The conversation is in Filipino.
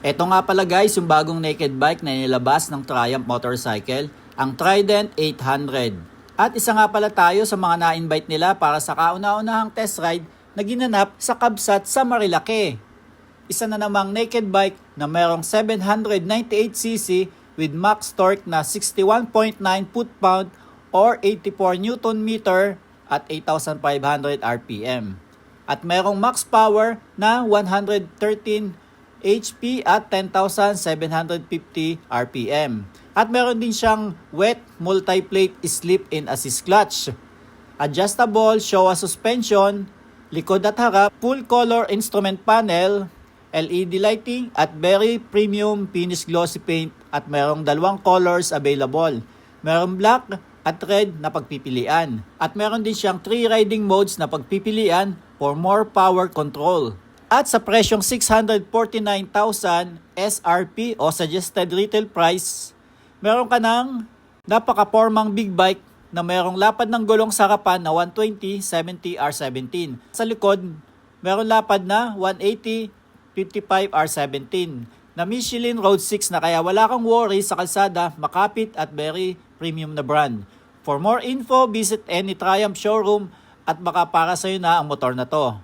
Eto nga pala guys, yung bagong naked bike na nilabas ng Triumph Motorcycle, ang Trident 800. At isa nga pala tayo sa mga na-invite nila para sa kauna-unahang test ride na ginanap sa Kabsat sa Marilake. Isa na namang naked bike na merong 798cc with max torque na 61.9 foot-pound or 84 Nm at 8,500 RPM. At merong max power na 113 HP at 10,750 RPM. At meron din siyang wet multi-plate slip-in assist clutch, adjustable Showa suspension, likod at harap, full color instrument panel, LED lighting at very premium finish glossy paint at merong dalawang colors available. Merong black at red na pagpipilian. At meron din siyang 3 riding modes na pagpipilian for more power control. At sa presyong 649,000 SRP o suggested retail price, meron ka ng napaka-formang big bike na merong lapad ng gulong sa harapan na 120/70R17. Sa likod, meron lapad na 180/55R17 na Michelin Road 6 na kaya wala kang worry sa kalsada, makapit at very premium na brand. For more info, visit any Triumph showroom at baka para sa'yo na ang motor na to.